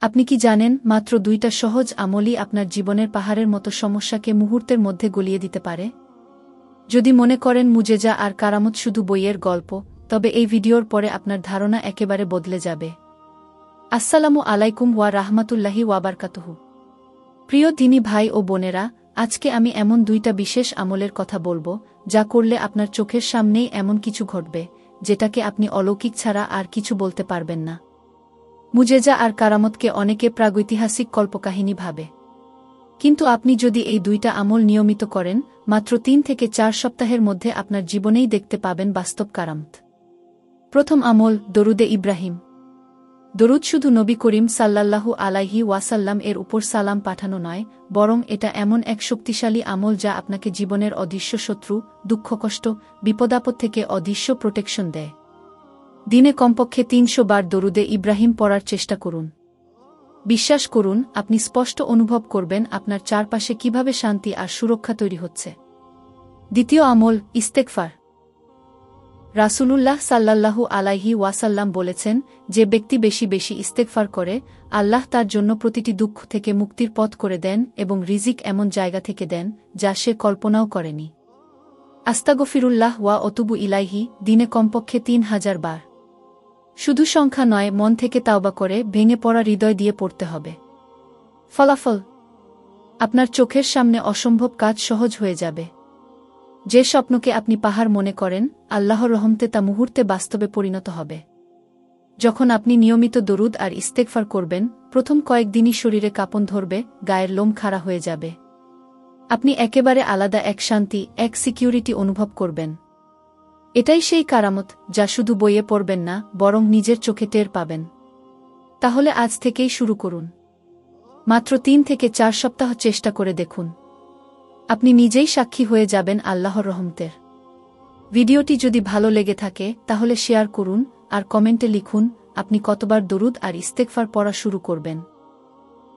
আপনি কি জানেন, মাত্র 2টা সহজ আমলই আপনার জীবনের পাহাড়ের মতো সমস্যাকে মুহূর্তের মধ্যে গলিয়ে দিতে পারে? যদি মনে করেন মুজেজা আর কারামত শুধু বইয়ের গল্প, তবে এই ভিডিওর পরে আপনার ধারণা একেবারে বদলে যাবে। আসসালামু আলাইকুম ওয়া রাহমাতুল্লাহি ওয়া বারাকাতুহু। প্রিয় দ্বীনী ভাই ও বোনেরা, আজকে আমি এমন 2টা বিশেষ আমলের কথা বলবো, যা করলে আপনার চোখের সামনেই এমন কিছু ঘটবে, যেটাকে আপনি অলৌকিক ছাড়া আর কিছু বলতে পারবেন না। মুজেজা আর কারামতকে অনেকে প্রাগৈতিহাসিক কল্পকাহিনী ভাবে, কিন্তু আপনি যদি এই 2টা আমল নিয়মিত করেন, মাত্র 3 থেকে 4 সপ্তাহের মধ্যে আপনার জীবনেই দেখতে পাবেন বাস্তব কারামত। প্রথম আমল, দরুদে ইব্রাহিম। দরুদ শুধু নবী করিম সাল্লাল্লাহু আলাইহি ওয়াসাল্লাম এর উপর সালাম পাঠানো নয়, বরং এটা এমন এক শক্তিশালী আমল যা আপনাকে জীবনের অদৃশ্য শত্রু, দুঃখকষ্ট, বিপদাপদ থেকে অদৃশ্য প্রোটেকশন দেয়। দিনে কমপক্ষে 300 বার দরুদে ইব্রাহিম পড়ার চেষ্টা করুন। বিশ্বাস করুন, আপনি স্পষ্ট অনুভব করবেন আপনার চারপাশে কিভাবে শান্তি আর সুরক্ষা তৈরি হচ্ছে। দ্বিতীয় আমল, ইস্তেগফার। রাসূলুল্লাহ সাল্লাল্লাহু আলাইহি ওয়াসাল্লাম বলেছেন, যে ব্যক্তি বেশি বেশি ইস্তেগফার করে, আল্লাহ তার জন্য প্রতিটি দুঃখ থেকে মুক্তির পথ করে দেন এবং রিজিক এমন জায়গা থেকে দেন, যা সে কল্পনাও করেনি। আস্তাগফিরুল্লাহ ওয়া অতুবু ইলাইহি, দিনে কমপক্ষে 3000 বার। শুধু সংখ্যা নয়, মন থেকে তাওবা করে ভেঙে পড়া হৃদয় দিয়ে পড়তে হবে। ফলাফল, আপনার চোখের সামনে অসম্ভব কাজ সহজ হয়ে যাবে। যে স্বপ্নকে আপনি পাহাড় মনে করেন, আল্লাহর রহমতে তা মুহূর্তে বাস্তবে পরিণত হবে। যখন আপনি নিয়মিত দরুদ আর ইস্তেগফার করবেন, প্রথম কয়েকদিনই শরীরে কাঁপন ধরবে, গায়ের লোম খাড়া হয়ে যাবে। আপনি একেবারে আলাদা এক শান্তি, এক সিকিউরিটি অনুভব করবেন। এটাই সেই কারামত, যা শুধু বইয়ে পড়বেন না, বরং নিজের চোখে টের পাবেন। তাহলে আজ থেকেই শুরু করুন। মাত্র 3 থেকে 4 সপ্তাহ চেষ্টা করে দেখুন। আপনি নিজেই সাক্ষী হয়ে যাবেন আল্লাহর রহমতের। ভিডিওটি যদি ভালো লেগে থাকে, তাহলে শেয়ার করুন আর কমেন্টে লিখুন আপনি কতবার দরুদ আর ইস্তেগফার পড়া শুরু করবেন।